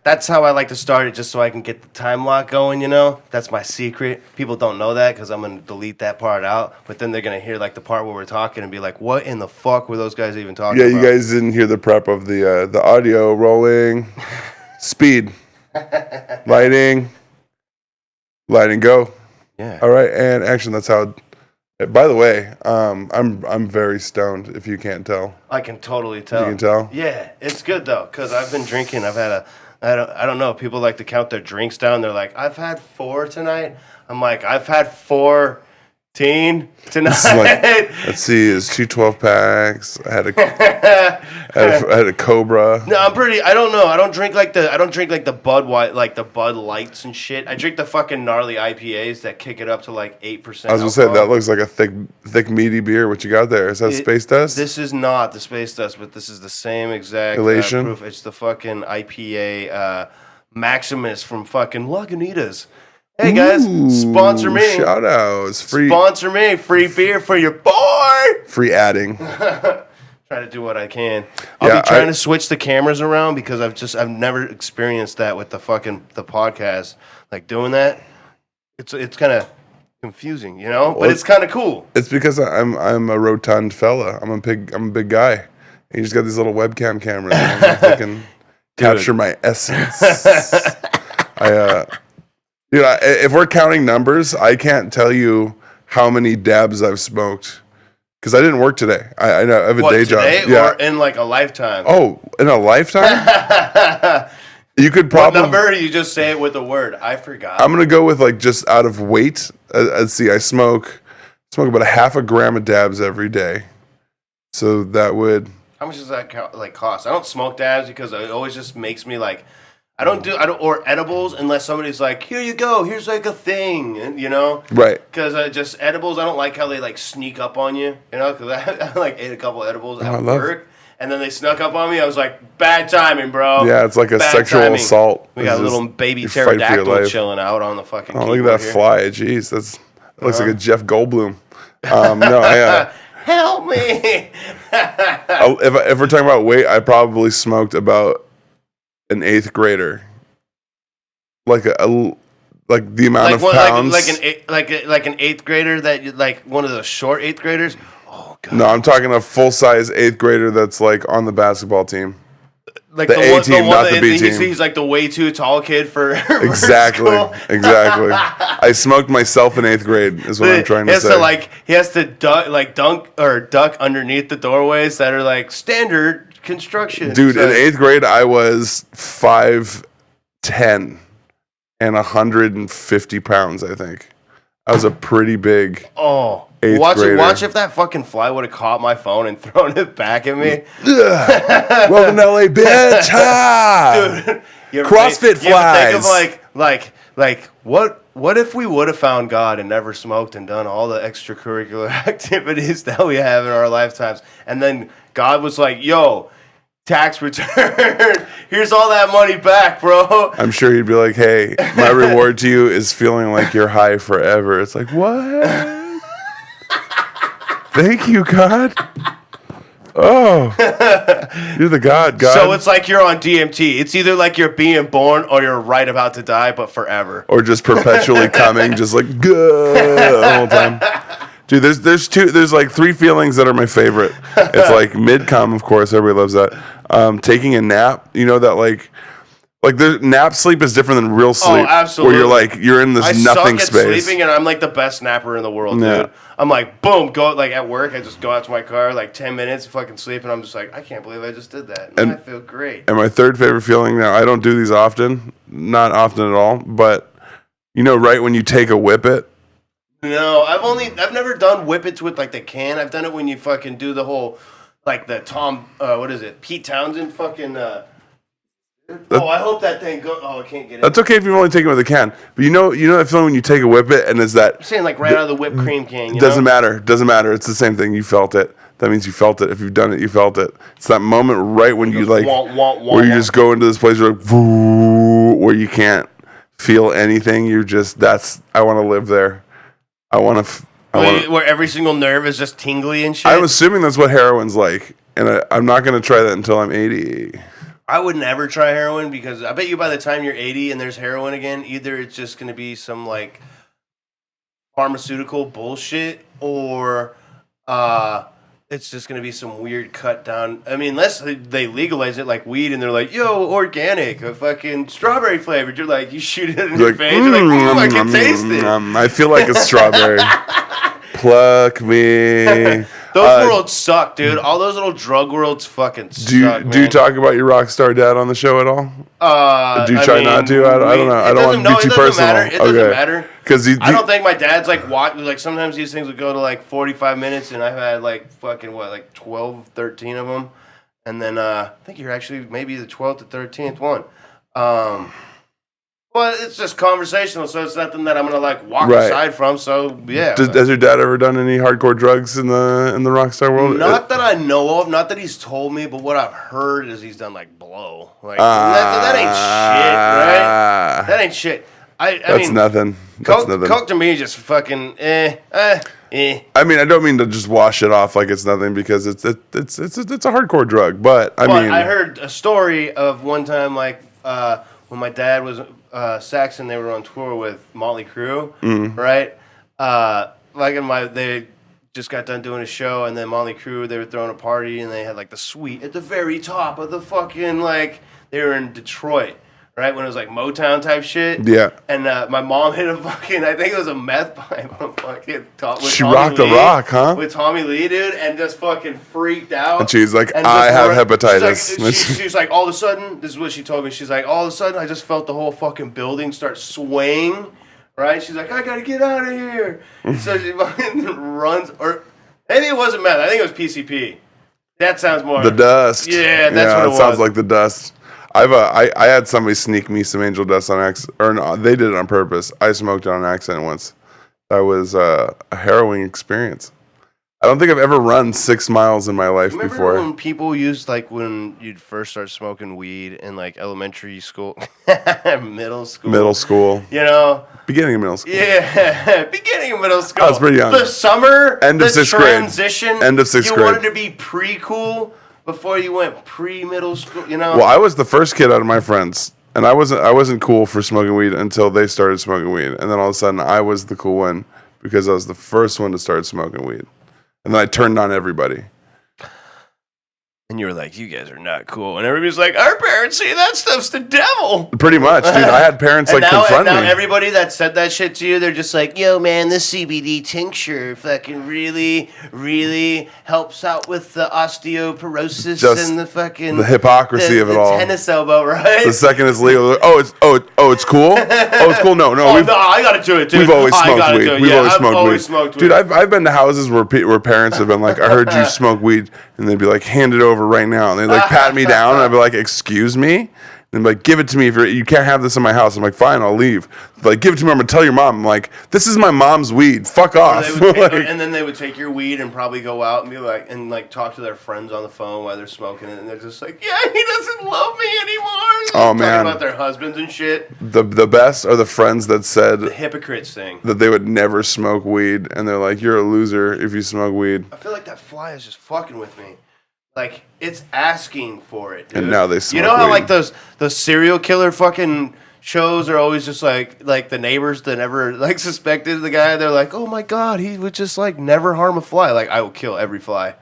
that's how I like to start it, just so I can get the time lock going, you know? That's my secret. People don't know that because I'm going to delete that part out. But then they're going to hear, like, the part where we're talking and be like, what in the fuck were those guys even talking about? Yeah, you guys didn't hear the prep of the audio rolling. Speed. Lighting, go. Yeah. All right, and action. That's how. By the way, I'm very stoned. If you can't tell, I can totally tell. You can tell. Yeah, it's good though because I've been drinking. I've had I don't know. People like to count their drinks down. They're like, I've had 4 tonight. I'm like, I've had 14 tonight. Let's see, it's 2 12-packs. I had a Cobra. No, I don't know. I don't drink like the Bud Lights and shit. I drink the fucking gnarly IPAs that kick it up to like 8%. I was gonna say that looks like a thick meaty beer. What you got there? Is that Space Dust? This is not the Space Dust, but this is the same exact Elation? proof. It's the fucking IPA Maximus from fucking Lagunitas. Hey guys, sponsor me. Shout outs. Sponsor me. Free beer for your boy. Free adding. Try to do what I can. I'll be trying to switch the cameras around because I've never experienced that with the podcast. Like doing that, it's kind of confusing, you know. But it's kind of cool. It's because I'm a rotund fella. I'm a big guy. And you just got these little webcam cameras that can capture my essence. If we're counting numbers, I can't tell you how many dabs I've smoked because I didn't work today. I have a day job. Or in like a lifetime? Oh, in a lifetime? You could probably. What number? You just say it with a word. I forgot. I'm gonna go with like just out of weight. Let's see. I smoke about 1/2 gram of dabs every day. So that would. How much does that cost? I don't smoke dabs because it always just makes me like. I don't or edibles unless somebody's like, here you go, here's like a thing, and you know, right? Because just edibles, I don't like how they like sneak up on you, you know. Because I like ate a couple edibles at work, and then they snuck up on me. I was like, bad timing, bro. Yeah, it's like a sexual assault. We got a little baby pterodactyl chilling out on the fucking. Oh, look at that fly! Jeez, that looks like a Jeff Goldblum. No, help me. If we're talking about weight, I probably smoked about an 8th grader, like the amount of pounds, like an 8th grader that you like one of those short 8th graders. Oh god! No, I'm talking a full size 8th grader that's like on the basketball team, like the A team, not the B team. He's like the way too tall kid for exactly. I smoked myself in 8th grade. Is what I'm trying to say. He has to duck underneath the doorways that are like standard construction. Dude, in 8th grade, I was 5'10" and 150 pounds, I think. I was a pretty big 8th grader. Watch if that fucking fly would have caught my phone and thrown it back at me. Welcome to LA, bitch. Dude, CrossFit flies. You think of what if we would have found God and never smoked and done all the extracurricular activities that we have in our lifetimes, and then God was like, yo, tax return, here's all that money back, bro. I'm sure he'd be like, hey, my reward to you is feeling like you're high forever. It's like, what? Thank you, God. Oh, you're the God. So it's like you're on DMT. It's either like you're being born or you're right about to die, but forever. Or just perpetually coming, just like, good the whole time. Dude, there's like 3 feelings that are my favorite. It's like mid-com, of course, everybody loves that. Taking a nap, you know, that like the nap sleep is different than real sleep. Oh, absolutely. Where you're in this nothing space. I suck at sleeping, and I'm like the best napper in the world, dude. I'm like, boom, go like at work. I just go out to my car, like 10 minutes, fucking sleep, and I'm just like, I can't believe I just did that. And I feel great. And my third favorite feeling, now I don't do these often, not often at all, but you know, right when you take a whippet. No, I've never done whippets with like the can. I've done it when you fucking do the whole like the Pete Townsend fucking. I hope that thing goes. Oh, I can't get it. That's okay if you've only taken it with a can. But you know that feeling when you take a whippet and it's that. I'm saying like right out of the whipped cream can. Doesn't matter. It's the same thing. You felt it. That means you felt it. If you've done it, you felt it. It's that moment right when you like, where you just go into this place where, where you can't feel anything. You're just I want to live there. Where every single nerve is just tingly and shit. I'm assuming that's what heroin's like, and I'm not going to try that until I'm 80. I would never try heroin because I bet you by the time you're 80 and there's heroin again, either it's just going to be some like pharmaceutical bullshit or it's just going to be some weird cut down. I mean, unless they legalize it like weed and they're like, yo, organic, a fucking strawberry flavored. You're like, you shoot it in your face. You're like, ooh, I can taste it. I feel like a strawberry. Pluck me. Those worlds suck, dude. All those little drug worlds fucking suck, man. Do you talk about your rock star dad on the show at all? Do you try not to? I don't know. I don't want to be too personal. It doesn't matter. Because I don't think my dad's like sometimes these things would go to like 45 minutes and I've had like fucking like 12, 13 of them. And then I think you're actually maybe the 12th to 13th one. But it's just conversational, so it's nothing that I'm gonna like walk aside from. So yeah. Has your dad ever done any hardcore drugs in the rock star world? Not that I know of. Not that he's told me, but what I've heard is he's done like blow. Like that ain't shit, right? That ain't shit. I mean, nothing. Coke to me is just fucking I mean, I don't mean to just wash it off like it's nothing because it's a hardcore drug. But I mean, I heard a story of one time like when my dad was Saxon, they were on tour with Motley Crue, right? They just got done doing a show, and then Motley Crue, they were throwing a party, and they had like the suite at the very top of the fucking like they were in Detroit. Right, when it was like Motown type shit. Yeah. And my mom hit a fucking, I think it was a meth pipe on fucking top with She rocked the rock, huh? With Tommy Lee, dude, and just fucking freaked out. And she's like, I have hepatitis. She's like, all of a sudden, this is what she told me. She's like, all of a sudden, I just felt the whole fucking building start swaying. Right? She's like, I gotta get out of here. So she fucking runs, or maybe it wasn't meth. I think it was PCP. That sounds more. The dust. Yeah, that's what it was. It sounds like the dust. I had somebody sneak me some angel dust on accident, or no, they did it on purpose. I smoked it on accident once. That was a harrowing experience. I don't think I've ever run 6 miles in my life before. Remember when people used, like, when you'd first start smoking weed in, like, elementary school? Middle school. You know? Beginning of middle school. Yeah. Beginning of middle school. I was pretty young. The summer. End of sixth grade. Transition. End of sixth grade. You wanted to be pre-cool before you went pre-middle school, you know? Well, I was the first kid out of my friends. And I wasn't cool for smoking weed until they started smoking weed. And then all of a sudden, I was the cool one because I was the first one to start smoking weed. And then I turned on everybody. And you were like, you guys are not cool. And everybody's like, our parents say that stuff's the devil. Pretty much, dude. I had parents confront me. And now everybody that said that shit to you, they're just like, yo, man, this CBD tincture fucking really, really helps out with the osteoporosis just and the fucking... the hypocrisy of it all. The tennis elbow, right? The second it's legal, it's cool? Oh, it's cool? No, I got to do it, dude. We've always smoked weed. We've always smoked weed. Dude, I've been to houses where parents have been like, I heard you smoke weed. And they'd be like, hand it over right now. And they'd like pat me down. And I'd be like, excuse me? And they'd be like, give it to me. You can't have this in my house. I'm like, fine, I'll leave. They're like, give it to me. I'm going to tell your mom. I'm like, this is my mom's weed. Fuck off. And then they would take your weed and probably go out and be like, and like talk to their friends on the phone while they're smoking it. And they're just like, yeah, he doesn't love me anymore. Oh, man. Talking about their husbands and shit. The best are the friends that said the hypocrites thing. That they would never smoke weed. And they're like, you're a loser if you smoke weed. I feel like that fly is just fucking with me. Like, it's asking for it, dude. And now they smoke You know how, weed. like, those serial killer fucking shows are always just, like the neighbors that never, like, suspected the guy. They're like, oh, my God, he would just, like, never harm a fly. Like, I will kill every fly.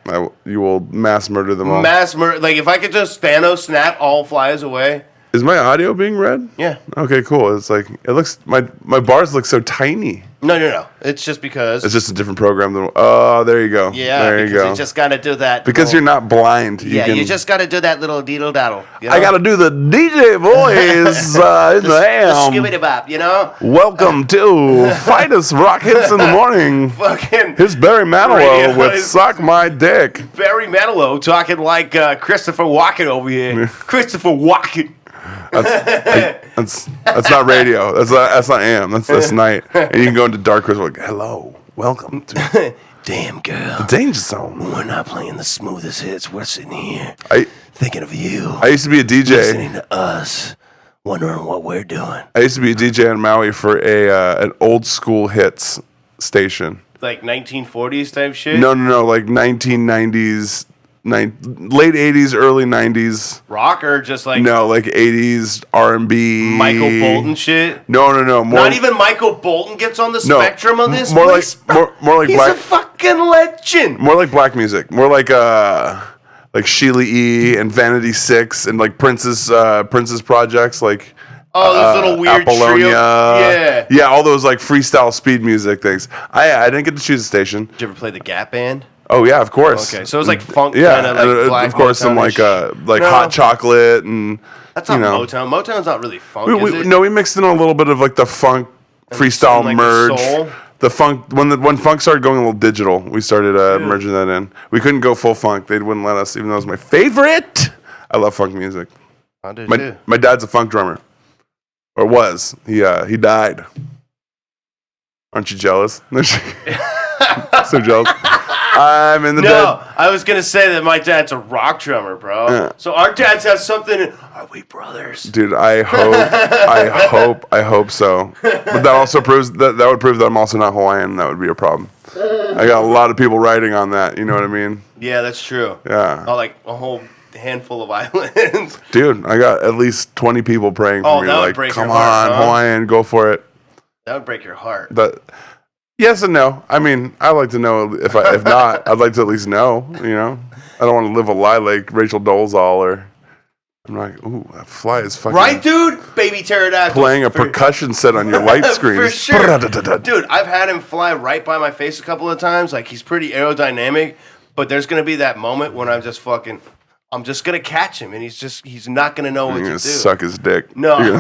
You will mass murder them all. Mass murder. Like, if I could just Thanos snap all flies away. Is my audio being read? Yeah. Okay, cool. It's like, it looks, my bars look so tiny. No. It's just because. It's just a different program. There you go. Yeah, there you go. You just got to do that. Because you're not blind. You just got to do that little deedle daddle. You know? I got to do the DJ voice in the AM. The Scooby Bop, you know? Welcome to Finest Rock Hits in the Morning. Fucking. Here's Barry Manilow with Suck My Dick. Barry Manilow talking like Christopher Walken over here. Christopher Walken. That's not radio. That's not AM. That's night. And you can go into dark crystal like, hello, welcome to Damn girl. the Danger Zone. We're not playing the smoothest hits. We're sitting here thinking of you. I used to be a DJ. Listening to us, wondering what we're doing. I used to be a DJ in Maui for an old school hits station. Like 1940s type shit? No, like 1990s late 80s, early 90s. Rock or just like... No, like 80s R&B. Michael Bolton shit? No. Not even Michael Bolton gets on the spectrum of this? More like He's black, a fucking legend. More like black music. More like Sheila E. and Vanity Six and like Prince's projects like... Oh, those little weird Apollonia. Trio. Yeah, all those like freestyle speed music things. I didn't get to choose a station. Did you ever play the Gap Band? Oh yeah, of course. Okay, so it was like funk, yeah, kind of like black. Of course, some like hot chocolate and that's not Motown. Motown's not really funk. Is it? No, we mixed in a little bit of like the funk freestyle like merge. The funk when funk started going a little digital, we started merging that in. We couldn't go full funk; they wouldn't let us, even though it was my favorite. I love funk music. I do too. My dad's a funk drummer. Or was. He died. Aren't you jealous? So jealous. I'm in the dead. No, I was going to say that my dad's a rock drummer, bro. Yeah. So our dads have something. Are we brothers? Dude, I hope so. But that also proves that would prove that I'm also not Hawaiian. That would be a problem. I got a lot of people writing on that. You know what I mean? Yeah, that's true. Yeah. Oh, like a whole handful of islands. Dude, I got at least 20 people praying for me. That would like, break come your heart, on, Hawaiian, go for it. That would break your heart. Yes and no. I mean, I'd like to know if not, I'd like to at least know. You know, I don't want to live a lie like Rachel Dolezal or. I'm like, ooh, that fly is fucking. Right, dude? Baby pterodactyl. Playing a percussion set on your light screen. For sure. Dude, I've had him fly right by my face a couple of times. Like, he's pretty aerodynamic, but there's going to be that moment when I'm just going to catch him, and he's not going to know what to do. You're going to suck his dick. No. You're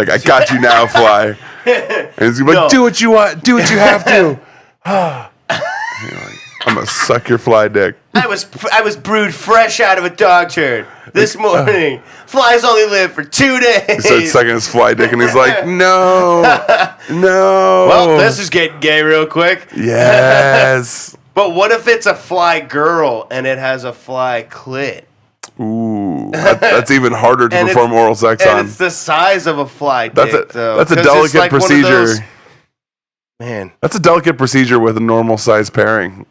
like, I got you now, fly. And he's like, no. Do what you want. Do what you have to. You're like, I'm going to suck your fly dick. I was brewed fresh out of a dog turd this morning. Flies only live for 2 days. He starts sucking his fly dick, and he's like, no. Well, this is getting gay real quick. Yes. But what if it's a fly girl and it has a fly clit? Ooh, that's even harder to perform oral sex on. And it's the size of a fly dick, though. That's a delicate like procedure. Man. That's a delicate procedure with a normal size pairing.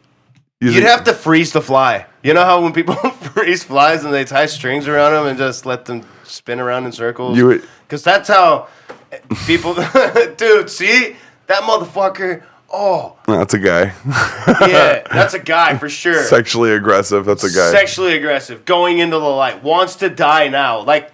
You'd have to freeze the fly. You know how when people freeze flies and they tie strings around them and just let them spin around in circles? Because that's how people... Dude, see? That motherfucker... Oh. That's a guy. Yeah, that's a guy for sure. Sexually aggressive, that's a guy. Sexually aggressive. Going into the light. Wants to die now. Like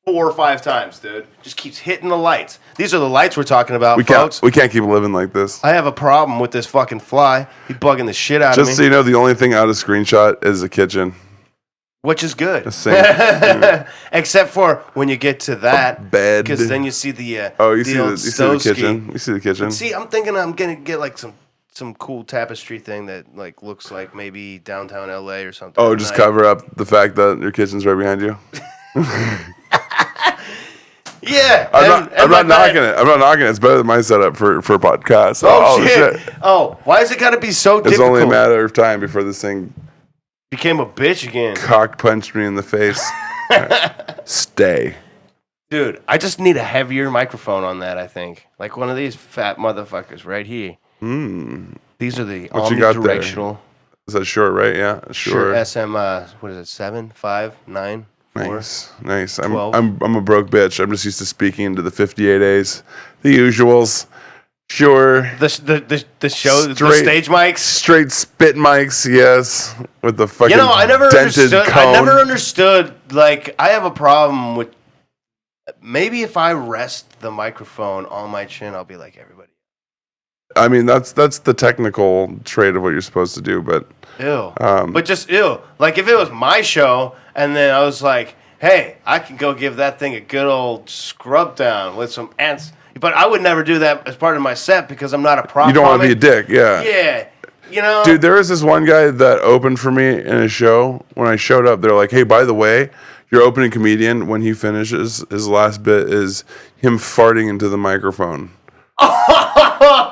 4 or 5 times, dude. Just keeps hitting the lights. These are the lights we're talking about, folks. We can't keep living like this. I have a problem with this fucking fly. He's bugging the shit out of me. Just so you know, the only thing out of screenshot is the kitchen. Which is good. The same. Except for when you get to that bed. Because then you see the you see the kitchen. You see the kitchen. But see, I'm thinking I'm gonna get like some cool tapestry thing that like looks like maybe downtown LA or something. Oh, just cover up the fact that your kitchen's right behind you. Yeah, I'm not knocking it. I'm not knocking it. It's better than my setup for a podcast. Oh shit! Oh, why is it gotta be so difficult? It's only a matter of time before this thing became a bitch again. Cock punched me in the face. Stay. Dude, I just need a heavier microphone on that, I think. Like one of these fat motherfuckers right here. These are the omnidirectional. Is that short, right? Yeah, sure. SM, what is it, 7, 5, 9, 4? Nice. I'm a broke bitch. I'm just used to speaking into the 58As. The usuals. Sure. The show, the stage mics? Straight spit mics, yes. With the fucking I never understood, like, I have a problem with, maybe if I rest the microphone on my chin, I'll be like everybody. I mean, that's the technical trait of what you're supposed to do, but... Ew. But just ew. Like, if it was my show, and then I was like, hey, I can go give that thing a good old scrub down with some ants... But I would never do that as part of my set because I'm not a prop. You don't want to be a dick, yeah. Yeah, you know. Dude, there was this one guy that opened for me in a show. When I showed up, they're like, hey, by the way, your opening comedian, when he finishes, his last bit is him farting into the microphone.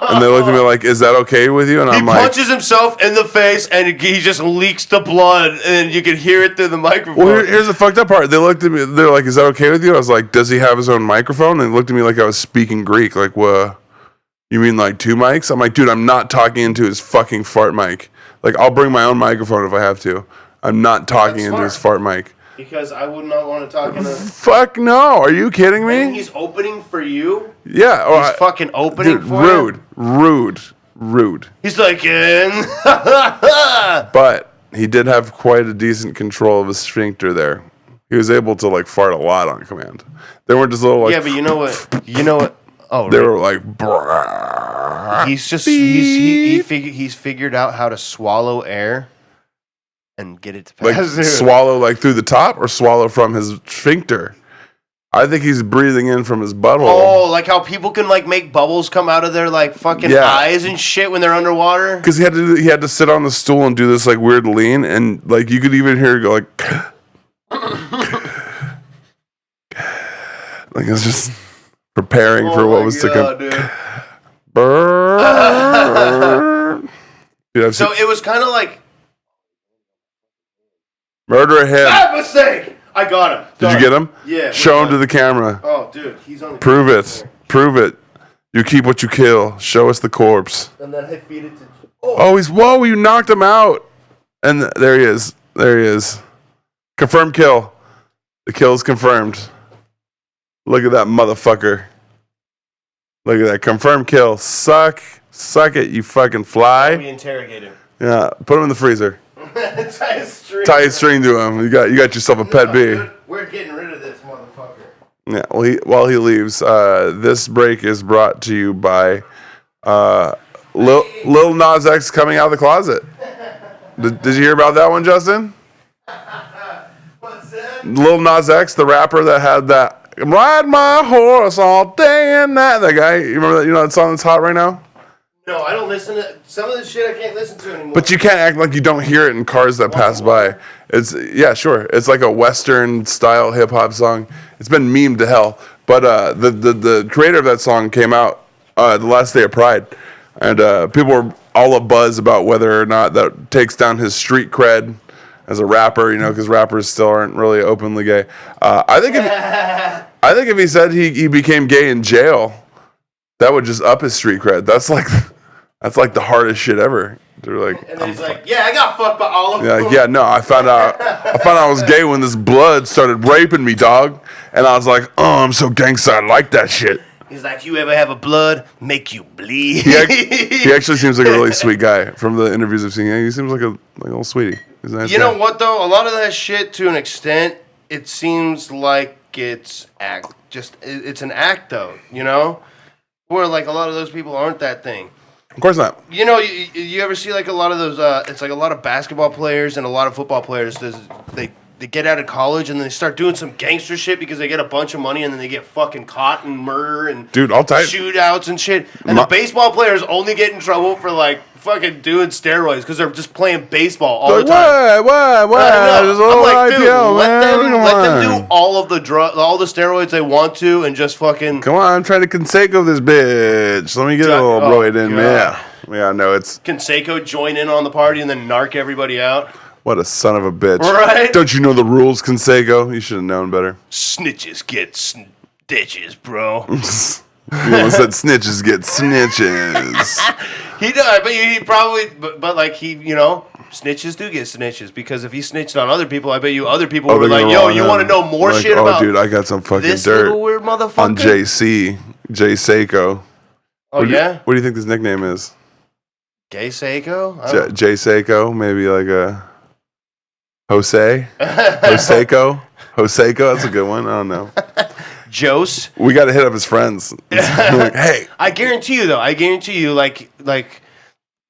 And they looked at me like, is that okay with you? And I'm like... He punches himself in the face, and he just leaks the blood, and you can hear it through the microphone. Well, here's the fucked up part. They looked at me, they're like, is that okay with you? I was like, does he have his own microphone? And they looked at me like I was speaking Greek. Like, what? You mean like 2 mics? I'm like, dude, I'm not talking into his fucking fart mic. Like, I'll bring my own microphone if I have to. I'm not talking into his fart mic. Because I would not want to talk in a... Fuck no. Are you kidding me? And he's opening for you? Yeah. He's fucking opening for you? Rude. He's like, But he did have quite a decent control of his sphincter there. He was able to like fart a lot on command. They weren't just little like... Yeah, but you know what? Oh, they were like... Brrr, he's just... He's figured out how to swallow air and get it to pass. Like swallow like through the top or swallow from his sphincter? I think he's breathing in from his butthole. Oh, like how people can like make bubbles come out of their like fucking eyes and shit when they're underwater? Because he had to sit on the stool and do this like weird lean, and like you could even hear it go like... like it's just preparing for what was to come. Dude, so it was kind of like... Murder him. That mistake! I got him. Did you get him? Yeah. Show him to the camera. Oh, dude, he's on the Prove it. Prove it. You keep what you kill. Show us the corpse. And then I feed it to... Whoa, you knocked him out. And there he is. Confirmed kill. The kill is confirmed. Look at that motherfucker. Look at that. Confirmed kill. Suck it, you fucking fly. We interrogate him. Yeah, put him in the freezer. Tie a string to him. You got yourself a pet bee. Dude, we're getting rid of this motherfucker. Yeah. Well, while he leaves, this break is brought to you by Lil Nas X coming out of the closet. Did you hear about that one, Justin? What's that? Lil Nas X, the rapper that had that "Ride My Horse All Day and Night." That guy. You remember that? You know that song that's hot right now? No, I don't listen to some of this shit. I can't listen to anymore. But you can't act like you don't hear it in cars that pass by. It's sure. It's like a Western style hip hop song. It's been memed to hell. But the creator of that song came out the last day of Pride, and people were all abuzz about whether or not that takes down his street cred as a rapper. You know, because rappers still aren't really openly gay. I think if he said he became gay in jail, that would just up his street cred. That's like the hardest shit ever. They're like, and then he's like, yeah, I got fucked by all of them. Yeah, no, I found out I was gay when this blood started raping me, dog. And I was like, oh, I'm so gangsta, I like that shit. He's like, you ever have a blood make you bleed? He actually seems like a really sweet guy from the interviews I've seen. Yeah, he seems like a little sweetie. He's a nice guy. Know what though? A lot of that shit, to an extent, it seems like it's it's an act though. You know, where like a lot of those people aren't that thing. Of course not. You know, you ever see like a lot of those? It's like a lot of basketball players and a lot of football players. They get out of college and then they start doing some gangster shit because they get a bunch of money and then they get fucking caught and murder and shootouts and shit. And the baseball players only get in trouble for like fucking doing steroids because they're just playing baseball all the time. What? I'm like, dude, let them do all the steroids they want to and just fucking... Come on, I'm trying to Conseco this bitch. Let me get a little roid in. Yeah, no, it's... Conseco join in on the party and then narc everybody out. What a son of a bitch. Right? Don't you know the rules, Conseco? You should have known better. Snitches get stitches, bro. You almost said snitches get snitches. He does, but he probably, but like he, you know, snitches do get snitches because if he snitched on other people, I bet you other people were like, yo, you want to know more shit about dude, I got some fucking this dirt little weird motherfucker? On Jay Seiko. Oh, yeah? What do you think his nickname is? Gay Seiko? Jay Seiko, maybe like a Jose? Joseco? Joseco, that's a good one. I don't know. Jose. We got to hit up his friends. Like, hey. I guarantee you, though. Like,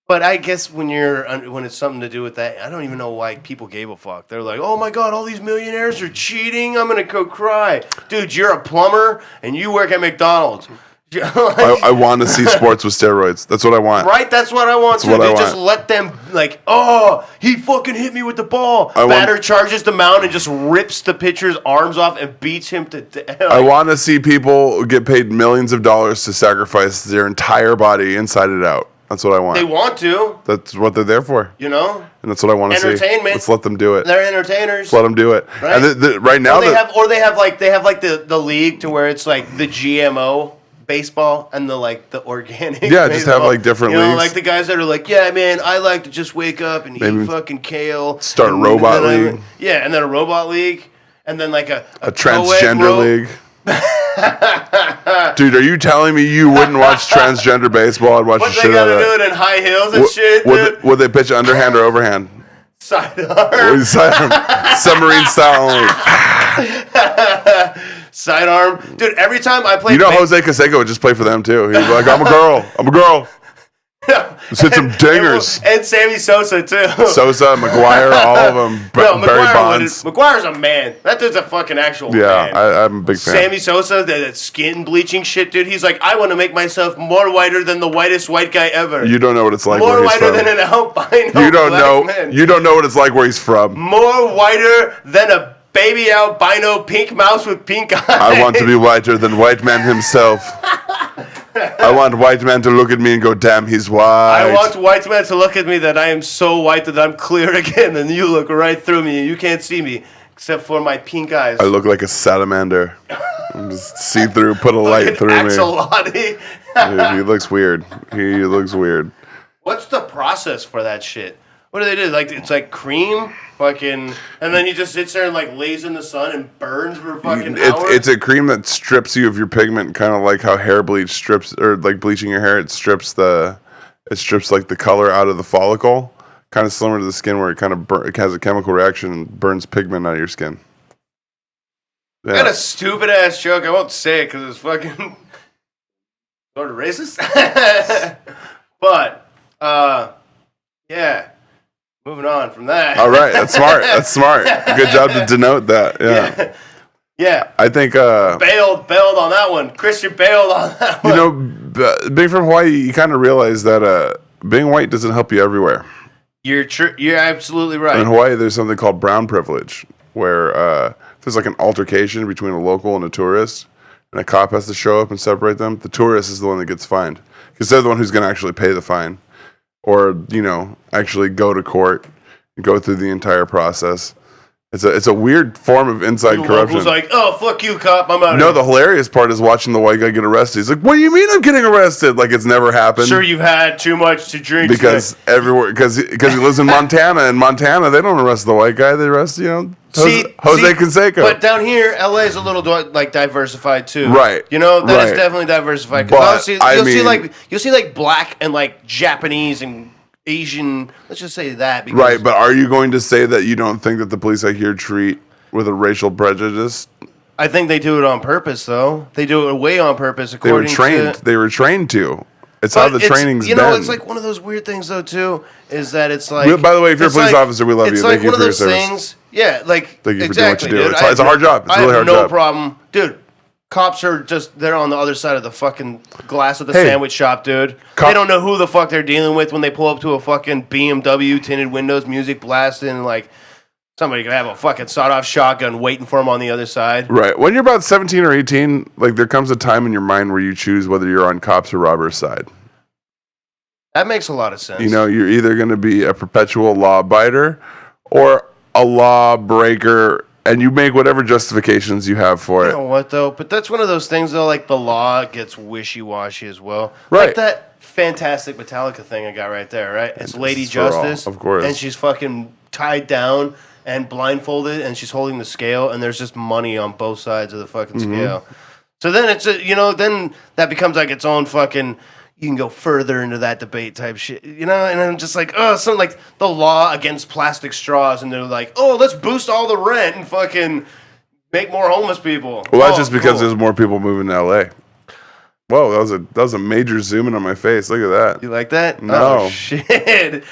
but I guess when it's something to do with that, I don't even know why people gave a fuck. They're like, oh my God, all these millionaires are cheating. I'm going to go cry. Dude, you're a plumber and you work at McDonald's. I want to see sports with steroids. That's what I want. Right? That's what I want. Just let them, like, oh, he fucking hit me with the ball. Batter charges the mound and just rips the pitcher's arms off and beats him to death. I want to see people get paid millions of dollars to sacrifice their entire body inside and out. That's what I want. They want to. That's what they're there for. You know? And that's what I want to see. Entertainment. Let's let them do it. They're entertainers. Let's let them do it. Right, and right now... They have the league to where it's like the GMO baseball and the organic. Yeah, baseball. just have like different leagues. Like the guys that are like, yeah, man, I like to just wake up and eat fucking kale. Start a robot league. Yeah, and then a robot league, and then like a transgender league. Dude, are you telling me you wouldn't watch transgender baseball? I'd watch the shit out of it. What they gotta do it in high heels and shit, dude? Would they pitch underhand or overhand? Sidearm. Submarine style only. Sidearm. Dude, every time I play... Jose Canseco would just play for them, too. He'd be like, I'm a girl. Let's hit some dingers. And Sammy Sosa, too. Sosa, McGuire, all of them. Barry Bonds. McGuire's a man. That dude's a fucking actual man. Yeah, I'm a big fan. Sammy Sosa, that skin bleaching shit, dude. He's like, I want to make myself more whiter than the whitest white guy ever. You don't know what it's like more where he's whiter from. than an albino You don't know. man. You don't know what it's like where he's from. More whiter than a baby albino pink mouse with pink eyes. I want to be whiter than white man himself. I want white man to look at me and go, damn, he's white. I want white man to look at me that I am so white that I'm clear again, and you look right through me and you can't see me except for my pink eyes. I look like a salamander. I'm just see through, put a light through Axolotl. me. Dude, he looks weird. He looks weird. What's the process for that shit? What do they do? Like, it's like cream, fucking, and then he just sits there and like lays in the sun and burns for fucking hours. It's a cream that strips you of your pigment, kind of like how hair bleach strips, or like bleaching your hair. It strips like the color out of the follicle, kind of similar to the skin, where it has a chemical reaction and burns pigment out of your skin. Yeah. I got a stupid ass joke. I won't say it because it's fucking sort of racist. But yeah. Moving on from that. All right, that's smart. That's smart. Good job to denote that. Yeah. I think bailed on that one. Christian bailed on that one. Being from Hawaii, you kind of realize that being white doesn't help you everywhere. You're absolutely right. In Hawaii, there's something called brown privilege, where if there's like an altercation between a local and a tourist, and a cop has to show up and separate them, the tourist is the one that gets fined because they're the one who's going to actually pay the fine. Or, actually go to court and go through the entire process. It's a weird form of inside corruption. Local's like, oh, fuck you, cop, I'm out of here. The hilarious part is watching the white guy get arrested. He's like, what do you mean I'm getting arrested? Like it's never happened. Sure, you've had too much to drink. Because because he lives in Montana. In Montana, they don't arrest the white guy. They arrest, Jose Canseco. But down here, LA is a little like diversified too. Right. That is definitely diversified. Because you'll see like black and like Japanese and Asian. Let's just say that. Right. But are you going to say that you don't think that the police out here treat with a racial prejudice? I think they do it on purpose, though. They do it way on purpose. They were trained to. It's how the training's been. It's like one of those weird things, though, too, is that it's like... By the way, if you're a police officer, we love you. Thank you for your service. Yeah, like, thank you exactly, for doing what you do. Dude. It's a hard job. It's a really hard job. I have no problem. Dude, cops are just... They're on the other side of the fucking glass of the sandwich shop, dude. They don't know who the fuck they're dealing with when they pull up to a fucking BMW, tinted windows, music blasting, and like... Somebody could have a fucking sawed-off shotgun waiting for him on the other side. Right. When you're about 17 or 18, like there comes a time in your mind where you choose whether you're on cops or robbers' side. That makes a lot of sense. You're either going to be a perpetual law-abiter or a law-breaker, and you make whatever justifications you have for it. You know what, though? But that's one of those things, though, like the law gets wishy-washy as well. Right. Like that fantastic Metallica thing I got right there, right? It's Lady Justice. Of course. And she's fucking tied down and blindfolded, and she's holding the scale, and there's just money on both sides of the fucking scale. So then it's then that becomes like its own fucking. You can go further into that debate type shit, and I'm just like, something like the law against plastic straws, and they're like, let's boost all the rent and fucking make more homeless people. Well, that's just because there's more people moving to LA. Whoa, that was a major zoom in on my face. Look at that. You like that? No. Oh, shit.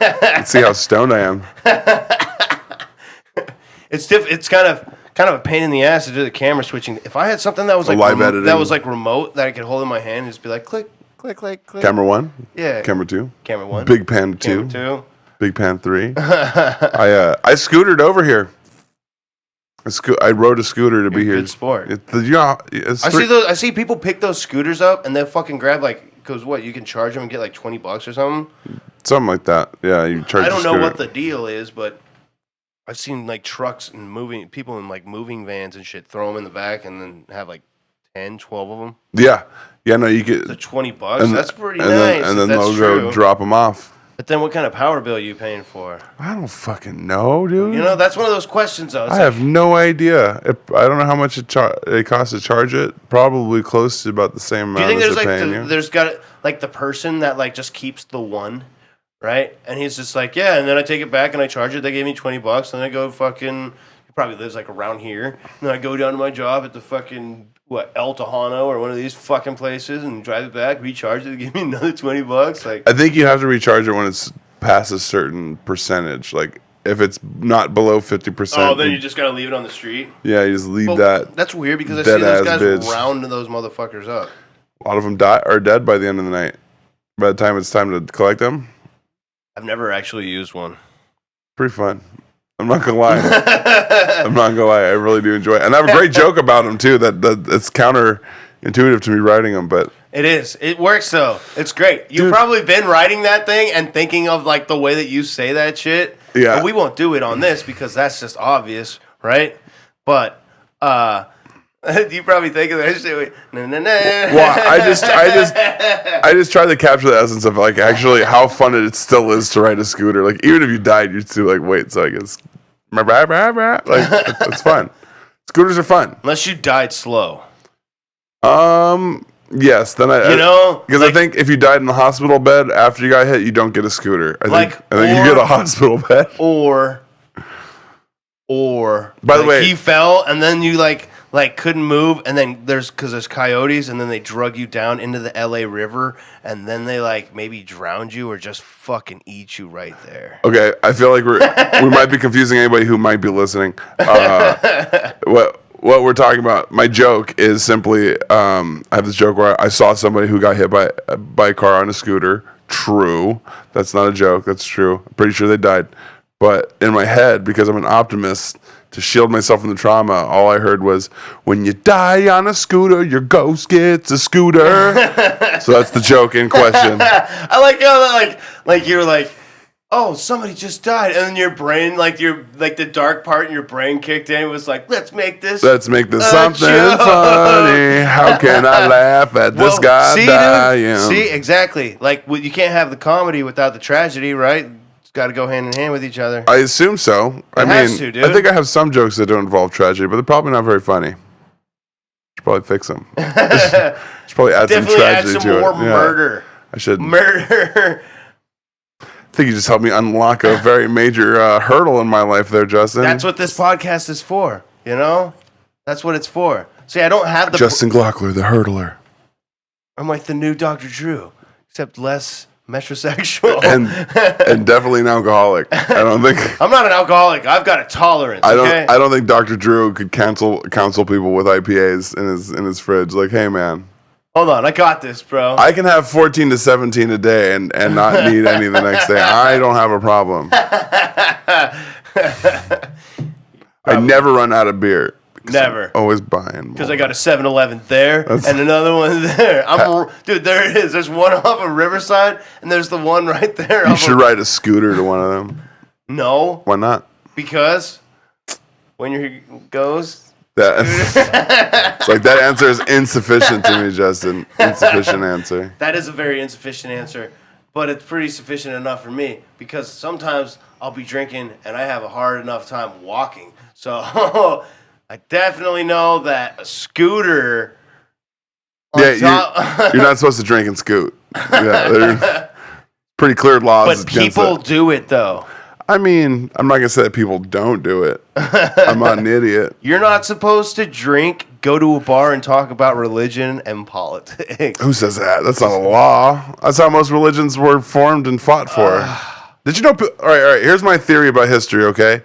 Let's see how stoned I am. It's kind of a pain in the ass to do the camera switching. If I had something that was like remote that I could hold in my hand and just be like click, click, click, click. Camera 1? Yeah. Camera 2? Camera 1. Big Pan 2? Camera 2. Big Pan 3. I scootered over here. I rode a scooter to be here. Good sport. I see people pick those scooters up and they fucking grab because what, you can charge them and get like $20 or something? Something like that. Yeah, you charge. I don't know what the deal is, but I've seen like trucks and people in like moving vans and shit throw them in the back and then have like 10, 12 of them. Yeah. Yeah, no, you get... The $20, that's pretty nice. And then they'll go drop them off. But then what kind of power bill are you paying for? I don't fucking know, dude. You know, that's one of those questions, though. I have no idea. I don't know how much it costs to charge it. Probably close to about the same amount. Do you think there's like the person that like just keeps the one, right? And he's just like, yeah, and then I take it back and I charge it. They gave me $20, and I go fucking... He probably lives like around here. And then I go down to my job at the fucking... El Tejano or one of these fucking places and drive it back, recharge it, give me another $20. Like, I think you have to recharge it when it's past a certain percentage. Like, if it's not below 50%. Oh, then you just gotta leave it on the street? Yeah, you just leave that. That's weird because I see those guys rounding those motherfuckers up. A lot of them are dead by the end of the night. By the time it's time to collect them. I've never actually used one. Pretty fun. I'm not gonna lie. I really do enjoy it, and I have a great joke about them too. That it's counterintuitive to me writing them, but it is. It works though. It's great. You've probably been writing that thing and thinking of like the way that you say that shit. Yeah. But we won't do it on this because that's just obvious, right? But you probably think of that shit. Well, I just try to capture the essence of like actually how fun it still is to ride a scooter. Like even if you died, you'd still like wait. So I guess like it's fun. Scooters are fun unless you died slow. Yes, then because I think if you died in the hospital bed after you got hit, you don't get a scooter. I think you get a hospital bed. Or by the way, he fell and then you like couldn't move, and then there's coyotes, and then they drug you down into the LA River, and then they like maybe drowned you or just fucking eat you right there. Okay, I feel like we might be confusing anybody who might be listening. What we're talking about, my joke is simply, I have this joke where I saw somebody who got hit by a car on a scooter. True, that's not a joke. That's true. I'm pretty sure they died. But in my head, because I'm an optimist, to shield myself from the trauma, all I heard was, when you die on a scooter, your ghost gets a scooter. So that's the joke in question. I like how like you're like, oh, somebody just died. And then your brain, the dark part in your brain kicked in. It was like, let's make this something funny. How can I laugh at this guy dying? See, exactly. Like, you can't have the comedy without the tragedy, right? It's got to go hand in hand with each other. I assume so. I think I have some jokes that don't involve tragedy, but they're probably not very funny. Should probably fix them. Should probably add some tragedy to it. Definitely add some more murder. I should. Murder. I think you just helped me unlock a very major hurdle in my life there, Justin. That's what this podcast is for, you know? That's what it's for. See, I don't have the... Justin Glockler, the hurdler. I'm like the new Dr. Drew, except less metrosexual. and definitely an alcoholic. I don't think... I'm not an alcoholic. I've got a tolerance, I don't think Dr. Drew could counsel people with IPAs in his fridge. Like, hey, man... Hold on, I got this, bro. I can have 14 to 17 a day and not need any the next day. I don't have a problem. I never run out of beer. Never. I'm always buying more. Because I got a 7-Eleven there and another one there. Dude, there it is. There's one off of Riverside, and there's the one right there. You should ride a scooter to one of them. No. Why not? Because when your goes... It's like that answer is insufficient to me, Justin. Insufficient answer. That is a very insufficient answer, but it's pretty sufficient enough for me because sometimes I'll be drinking and I have a hard enough time walking. So I definitely know that a scooter. You're not supposed to drink and scoot. Yeah, pretty clear laws. But people do it though. I mean, I'm not going to say that people don't do it. I'm not an idiot. You're not supposed to drink, go to a bar, and talk about religion and politics. Who says that? That's not a law. That's how most religions were formed and fought for. Did you know? All right. Here's my theory about history, okay?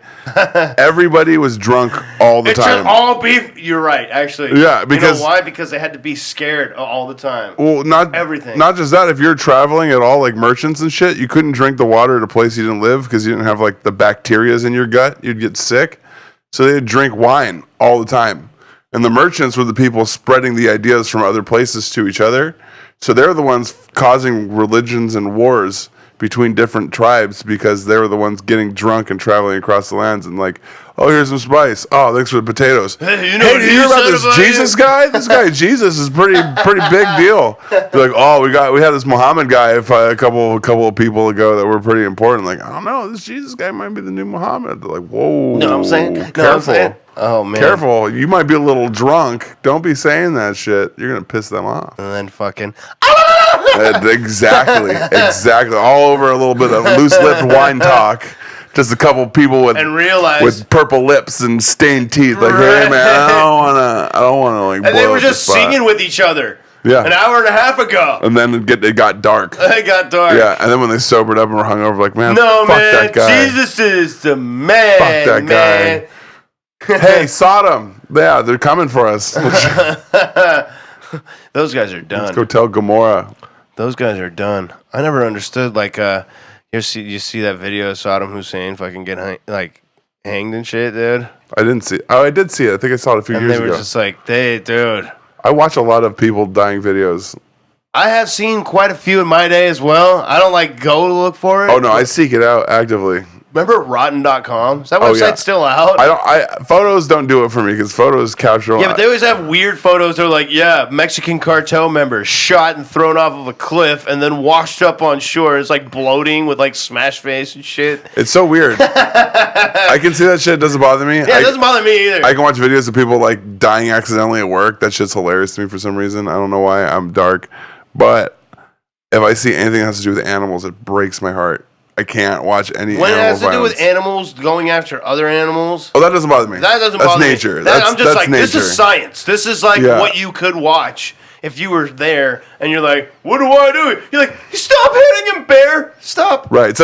Everybody was drunk all the time. All beef. You're right, actually. Yeah, because... You know why? Because they had to be scared all the time. Well, not everything. Not just that. If you're traveling at all, like merchants and shit, you couldn't drink the water at a place you didn't live because you didn't have, like, the bacterias in your gut. You'd get sick. So they'd drink wine all the time. And the merchants were the people spreading the ideas from other places to each other. So they're the ones causing religions and wars between different tribes because they were the ones getting drunk and traveling across the lands and like, oh, here's some spice. Oh, thanks for the potatoes. Hey, did you hear about this Jesus guy? This guy Jesus is pretty big deal. They're like, oh, we had this Muhammad guy a couple of people ago that were pretty important. Like, I don't know, this Jesus guy might be the new Muhammad. They're like, whoa, no, I'm saying, careful. Oh man, careful! You might be a little drunk. Don't be saying that shit. You're gonna piss them off. And then fucking. Exactly. All over a little bit of loose-lipped wine talk. Just a couple people with purple lips and stained teeth. Like, hey man, I don't wanna like. And they were just singing with each other. Yeah. An hour and a half ago. And then it got dark. It got dark. Yeah. And then when they sobered up and were hungover, like, man, fuck that guy. Jesus is the man. Fuck that guy. Hey, Sodom. Yeah, they're coming for us. Those guys are done. Let's go tell Gomorrah. Those guys are done. I never understood, like, you see that video of Saddam Hussein fucking get hanged and shit, dude? I didn't see it. Oh, I did see it. I think I saw it a few years ago. And they were just like, dude. I watch a lot of people dying videos. I have seen quite a few in my day as well. I don't, go to look for it. Oh, no, I seek it out actively. Remember Rotten.com? Is that website still out? Photos don't do it for me because photos capture. Yeah, but they always have weird photos. They're like, Mexican cartel member shot and thrown off of a cliff and then washed up on shore. It's like bloating with smash face and shit. It's so weird. I can see that shit. It doesn't bother me. Yeah, it doesn't bother me either. I can watch videos of people dying accidentally at work. That shit's hilarious to me for some reason. I don't know why. I'm dark. But if I see anything that has to do with animals, it breaks my heart. I can't watch any when animal it has to violence. do with animals going after other animals. Oh, that doesn't bother me. That doesn't bother nature. me. That's I'm just that's nature. This is science. This is what you could watch if you were there and you're like, what do I do? You're like, stop hitting him, bear. Stop. Right.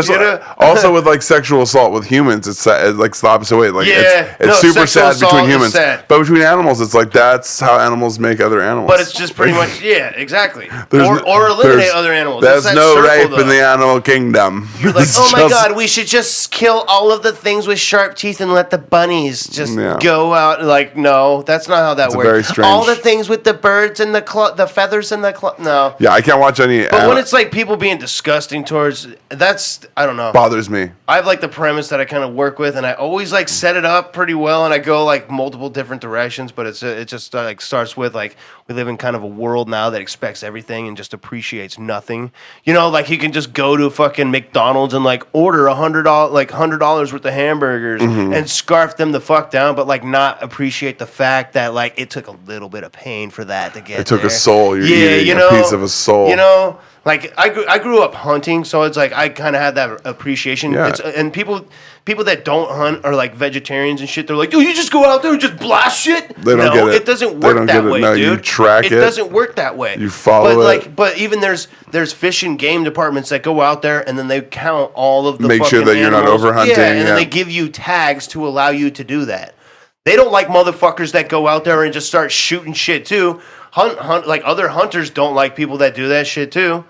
Also with sexual assault with humans, it's the opposite way. It's super sad between humans. But between animals, it's that's how animals make other animals. But it's just pretty much, exactly. Or eliminate other animals. There's no rape in the animal kingdom. You're like, oh my God, we should just kill all of the things with sharp teeth and let the bunnies just go out. No, that's not how that works. Very strange. All the things with the birds and the feathers and no. Yeah, I can't watch any. But when it's people being disgusting towards, that's, I don't know. Bothers me. I have the premise that I kind of work with, and I always set it up pretty well, and I go multiple different directions. But it just starts with we live in kind of a world now that expects everything and just appreciates nothing. You you can just go to fucking McDonald's and order $100 worth of hamburgers and scarf them the fuck down, but not appreciate the fact that it took a little bit of pain for that to get. It took a soul. You're eating a piece of a soul. I grew up hunting, so it's I kind of had that appreciation. Yeah. And people that don't hunt are vegetarians and shit. They're like, "Oh, you just go out there and just blast shit." They don't get it. It doesn't work that way, no, dude. You track it. It doesn't work that way. You follow it. But even there's fish and game departments that go out there and then they count all of the make sure that animals. You're not over hunting. Yeah, and then they give you tags to allow you to do that. They don't like motherfuckers that go out there and just start shooting shit too. Other hunters don't like people that do that shit too.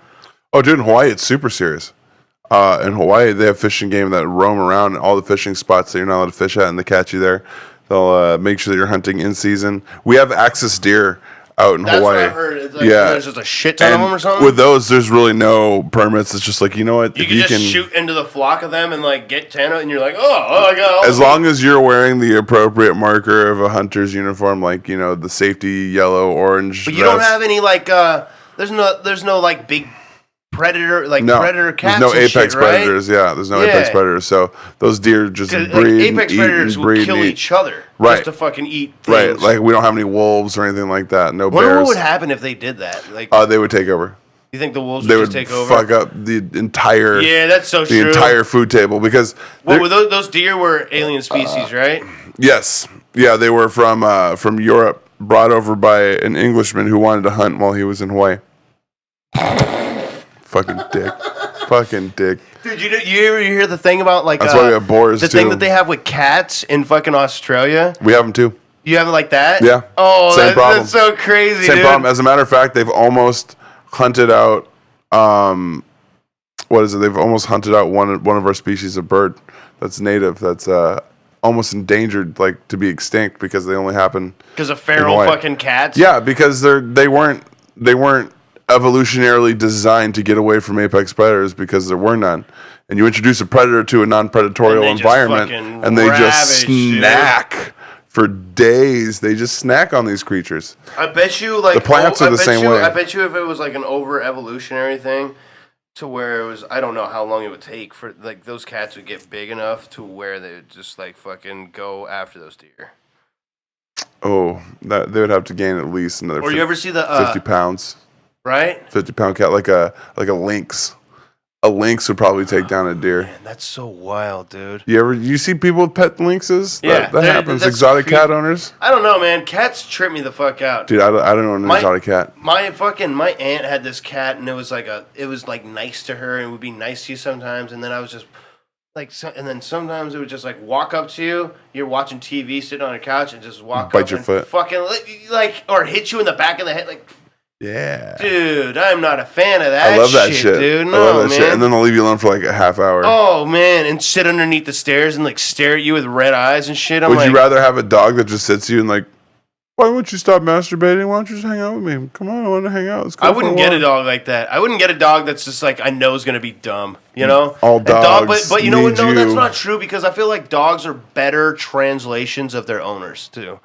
Oh, dude, in Hawaii, it's super serious. In Hawaii, they have fishing game that roam around all the fishing spots that you're not allowed to fish at, and they catch you there. They'll make sure that you're hunting in season. We have axis deer out in Hawaii. That's what I heard. It's there's just a shit ton of them or something. With those, there's really no permits. It's just you know what? You can shoot into the flock of them and get 10, and you're like, oh, I got all as long as you're wearing the appropriate marker of a hunter's uniform, the safety yellow, orange. But you don't have any there's no big predator predator cats. There's no apex shit, predators. Right? Yeah, there's no apex predators. So those deer just breed. Apex predators will kill each other just to fucking eat things. Right, we don't have any wolves or anything like that. No bears. What would happen if they did that? They would take over. You think the wolves would just take over? Fuck up the entire. Yeah, that's so true. The entire food table because. Well, those deer were alien species, right? Yes. Yeah, they were from Europe, brought over by an Englishman who wanted to hunt while he was in Hawaii. Fucking dick. Dude, you ever hear the thing about that's why we have boars the too. thing that they have with cats in fucking Australia? We have them too. You have it like that? Yeah. Oh, that's so crazy. Same problem. As a matter of fact, they've almost hunted out. What is it? They've almost hunted out one of our species of bird that's native. That's almost endangered, to be extinct because they only happen because of feral fucking cats. Yeah, because they weren't evolutionarily designed to get away from apex predators because there were none. And you introduce a predator to a non-predatorial environment, and they just snack for days. They just snack on these creatures. I bet you, like, the plants are the same way. I bet you if it was like an over evolutionary thing, to where it was, I don't know how long it would take for like those cats would get big enough to where they would just like fucking go after those deer. Oh, that they would have to gain at least another. Or you ever see the 50 pounds? Right, 50-pound cat, like a lynx. A lynx would probably take down a deer. Man, that's so wild, dude. You see people with pet lynxes? Yeah, that happens. Exotic cat owners. I don't know, man. Cats trip me the fuck out, dude. I don't know an exotic cat. My aunt had this cat, and it was like nice to her, and would be nice to you sometimes, and then I was just like, and then sometimes it would just like walk up to you. You're watching TV, sitting on a couch, and just walk bite up your and foot, fucking like, or hit you in the back of the head, like. Yeah. Dude, I'm not a fan of that. I love that shit, dude. No, I love that man. shit. And then they'll leave you alone for like a half hour. Oh, man. And sit underneath the stairs and like stare at you with red eyes and shit. Would you rather have a dog that just sits you and like, why won't you stop masturbating? Why don't you just hang out with me? Come on, I want to hang out. I wouldn't get a dog like that. I wouldn't get a dog that's just like, I know is going to be dumb. You know? All dogs. But you know what? No, that's not true because I feel like dogs are better translations of their owners, too.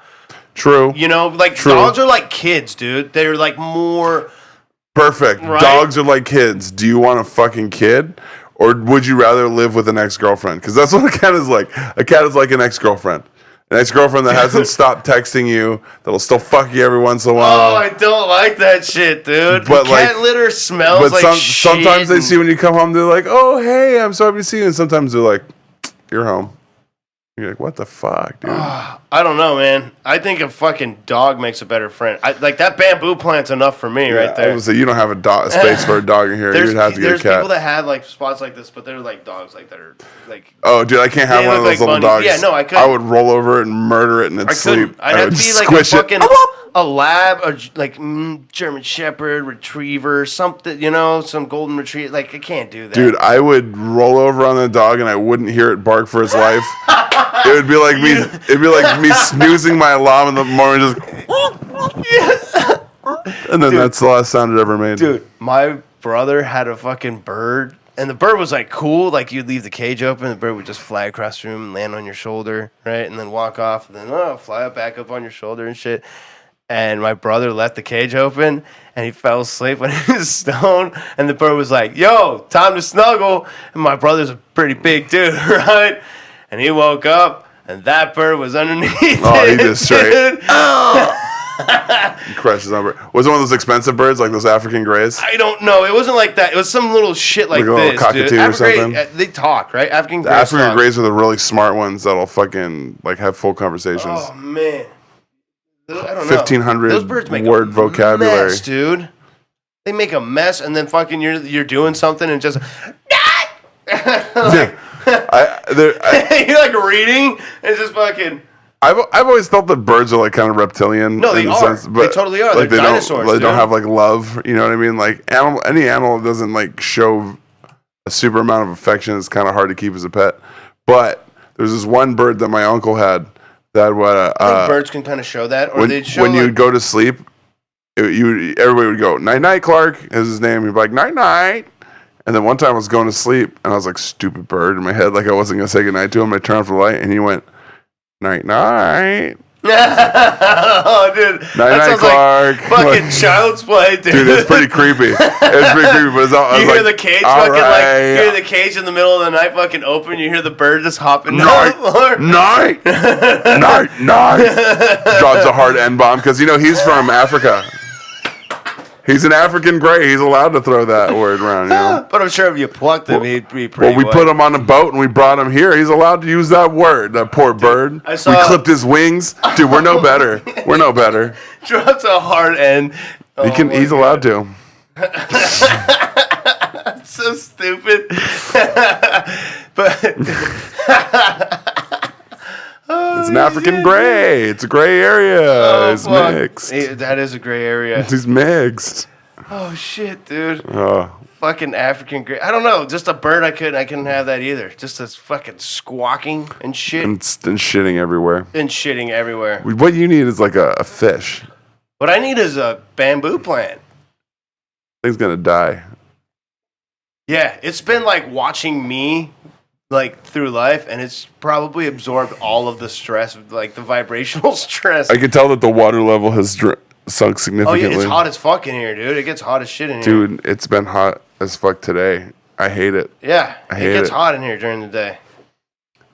True. You know? Like, dogs are like kids, dude. They're like more... Perfect. Right? Dogs are like kids. Do you want a fucking kid? Or would you rather live with an ex-girlfriend? Because that's what a cat is like. A cat is like an ex-girlfriend. An ex-girlfriend that hasn't stopped texting you, that'll still fuck you every once in a while. Oh, I don't like that shit, dude. But cat litter smells like shit. Sometimes they see when you come home, they're like, oh, hey, I'm so happy to see you. And sometimes they're like, you're home. You're like, what the fuck, dude? I don't know, man. I think a fucking dog makes a better friend. Like, that bamboo plant's enough for me right there. I would say you don't have a space for a dog in here. You'd have to get a cat. There's people that have, like, spots like this, but they're, like, dogs, like, that are, like... Oh, dude, I can't have one of those little dogs. Yeah, no, I couldn't. I would roll over it and murder it in its sleep. I'd have to be, like, a fucking... A lab, or like German Shepherd, Retriever, something, you know, some golden retriever. Like, I can't do that. Dude, I would roll over on the dog and I wouldn't hear it bark for its life. It would be like me. It'd be like me snoozing my alarm in the morning, just. And then that's the last sound it ever made. Dude, my brother had a fucking bird, and the bird was like cool. Like, you'd leave the cage open, the bird would just fly across the room and land on your shoulder, right, and then walk off, and then fly up back up on your shoulder and shit. And my brother left the cage open, and he fell asleep when he was stoned. And the bird was like, yo, time to snuggle. And my brother's a pretty big dude, right? And he woke up, and that bird was underneath. Oh, he just straight. He crushed his own bird. Was it one of those expensive birds, like those African grays? I don't know. It wasn't like that. It was some little shit like a little this, cockatoo dude. or something? They talk, right? African grays. African grays are the really smart ones that'll fucking like have full conversations. Oh, man. I don't know. 1,500 Those birds make word vocabulary, mess, dude. They make a mess, and then fucking you're doing something and just like, you're like reading and just fucking. I've always thought that birds are like kind of reptilian. No, they are. Sense, but they totally are. Like They're dinosaurs. They don't have like love. You know what I mean? Like any animal doesn't like show a super amount of affection. It's kind of hard to keep as a pet. But there's this one bird that my uncle had. That birds can kind of show that, or they'd show when you would go to sleep. Everybody would go night night. Clark is his name. He'd be like night night. And then one time I was going to sleep, and I was like, stupid bird in my head, like I wasn't gonna say goodnight to him. I turned off the light, and he went night night. Oh, dude, night night, Clark. Like fucking child's play, dude. Dude, it's pretty creepy. It's pretty creepy. But you hear the cage fucking like you hear the cage in the middle of the night fucking open. You hear the bird just hopping down the floor. Night, night. Drops a hard N-bomb because he's from Africa. He's an African gray. He's allowed to throw that word around, But I'm sure if you plucked him, he'd be pretty. Well, we put him on a boat and we brought him here. He's allowed to use that word. That poor bird. We clipped his wings. Dude, we're no better. We're no better. Drops a hard end. He's allowed to. So stupid. But it's an African gray. It's a gray area. It's mixed. That is a gray area. He's mixed. Oh shit, dude. Fucking African gray. I don't know. Just a bird. I couldn't have that either. Just this fucking squawking and shit. And shitting everywhere. What you need is like a fish. What I need is a bamboo plant. Thing's gonna die. Yeah, it's been like watching me like through life, and it's probably absorbed all of the stress, like the vibrational stress. I can tell that the water level has sunk significantly. Oh yeah, it's hot as fuck in here, dude. It gets hot as shit in here. Dude, it's been hot as fuck today. I hate it. Yeah, it gets hot in here during the day.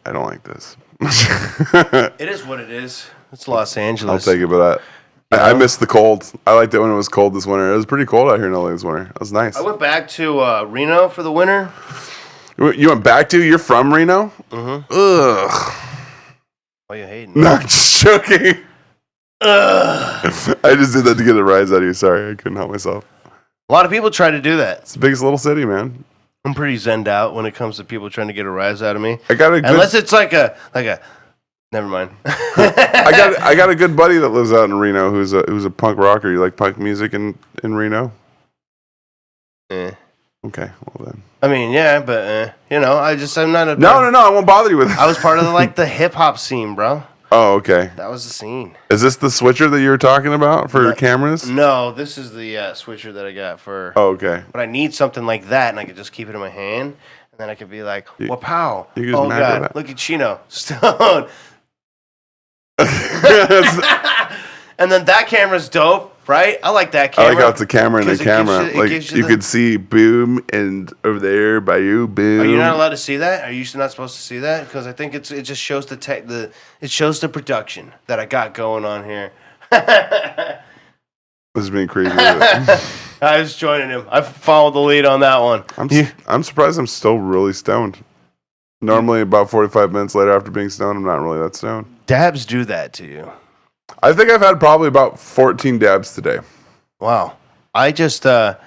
I don't like this. It is what it is. It's Los Angeles. I'll take it for that. I missed the cold. I liked it when it was cold this winter. It was pretty cold out here in LA this winter. It was nice. I went back to Reno for the winter. You went back to? You're from Reno? Mm-hmm. Ugh. Why you hating? No, I'm just joking. Ugh. I just did that to get a rise out of you. Sorry, I couldn't help myself. A lot of people try to do that. It's the biggest little city, man. I'm pretty zenned out when it comes to people trying to get a rise out of me. Unless it's like a. Never mind. I got a good buddy that lives out in Reno who's a punk rocker. You like punk music in Reno? Eh. Okay, well then. I mean, yeah, but I'm not a. No, I won't bother you with it. I was part of the hip hop scene, bro. Oh, okay. That was the scene. Is this the switcher that you were talking about for your cameras? No, this is the switcher that I got for. Oh, okay. But I need something like that, and I could just keep it in my hand, and then I could be like, "Wow, oh god, look at Chino Stone." And then that camera's dope, right? I like that camera. I like how it's a camera in a camera. You could see boom and over there by you, boom. Are you not allowed to see that? Are you not supposed to see that? Because I think it just shows it shows the production that I got going on here. This is being crazy. I was joining him. I followed the lead on that one. I'm surprised I'm still really stoned. Normally, about 45 minutes later after being stoned, I'm not really that stoned. Dabs do that to you. I think I've had probably about 14 dabs today. Wow. I just, I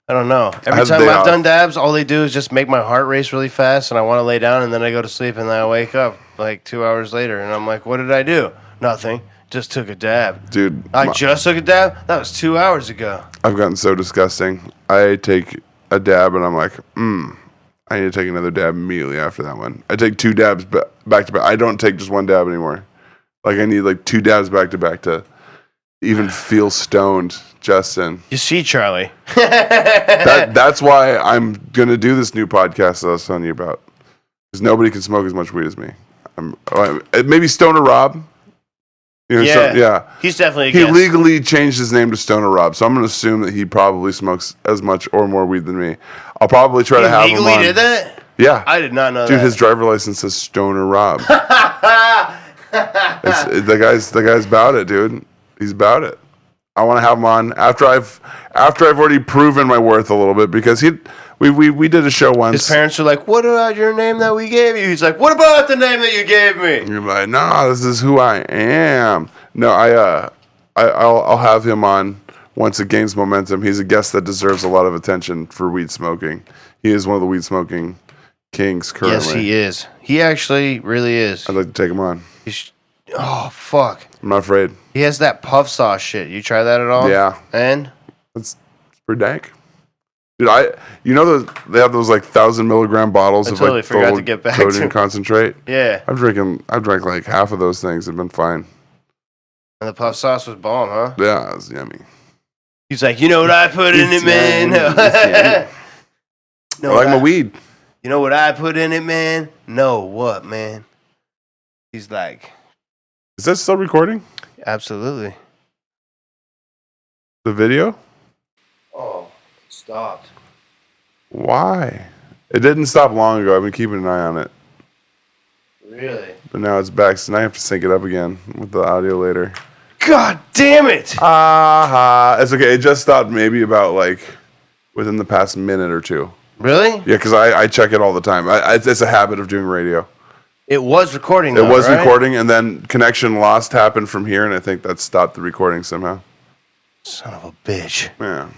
don't know. Every time I've done dabs, all they do is just make my heart race really fast, and I want to lay down, and then I go to sleep, and then I wake up like 2 hours later, and I'm like, what did I do? Nothing. Just took a dab. Dude. I just took a dab? That was 2 hours ago. I've gotten so disgusting. I take a dab, and I'm like, I need to take another dab immediately after that one. I take 2 dabs back to back. I don't take just one dab anymore. Like, I need, 2 dabs back to back to even feel stoned, Justin. You see, Charlie. That's why I'm going to do this new podcast that I was telling you about. Because nobody can smoke as much weed as me. Maybe Stoner Rob. Yeah. He's definitely a He guest. legally changed his name to Stoner Rob, so I'm going to assume that he probably smokes as much or more weed than me. I'll probably try to have him on. He legally did that? Yeah. I did not know that. Dude, his driver license says Stoner Rob. The guy's about it, dude. He's about it. I want to have him on after I've already proven my worth a little bit, because we did a show once. His parents are like, "What about your name that we gave you?" He's like, "What about the name that you gave me?" And you're like, "No, this is who I am." No, I'll have him on once it gains momentum. He's a guest that deserves a lot of attention for weed smoking. He is one of the weed smoking kings currently. Yes, he is. He actually really is. I'd like to take him on. Oh, fuck. I'm not afraid. He has that puff sauce shit. You try that at all? Yeah. And? It's pretty dank. Dude, they have those 1,000 milligram bottles of totally forgot to get back codeine concentrate. Yeah. I've drank half of those things. They've been fine. And the puff sauce was bomb, huh? Yeah, it was yummy. He's like, you know what I put in it, man? I like my weed. You know what I put in it, man? No, what, man? He's like... Is that still recording? Absolutely. The video? Oh, it stopped. Why? It didn't stop long ago. I've been keeping an eye on it. Really? But now it's back, so now I have to sync it up again with the audio later. God damn it! It's okay. It just stopped maybe about within the past minute or two. Really? Yeah, because I check it all the time. It's a habit of doing radio. It was recording, though, It was right? recording, and then connection lost happened from here, and I think that stopped the recording somehow. Son of a bitch. Yeah.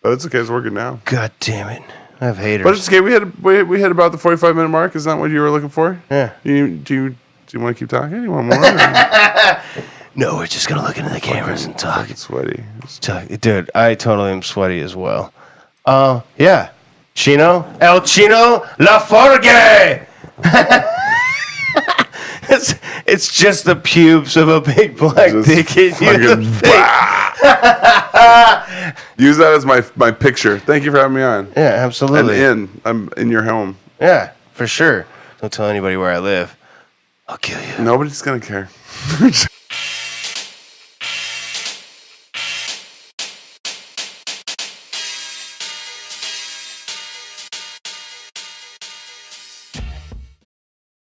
But it's okay. It's working now. God damn it. I have haters. But it's okay. We hit about the 45-minute mark. Is that what you were looking for? Yeah. Do you want to keep talking? Do you want more? No, we're just going to look into the cameras and talk. It's sweaty. Dude, I totally am sweaty as well. Yeah. Chino LaForge! It's just the pubes of a big black Just dick in you. Use that as my picture. Thank you for having me on. Yeah, absolutely. And I'm in your home. Yeah, for sure. Don't tell anybody where I live. I'll kill you. Nobody's gonna care.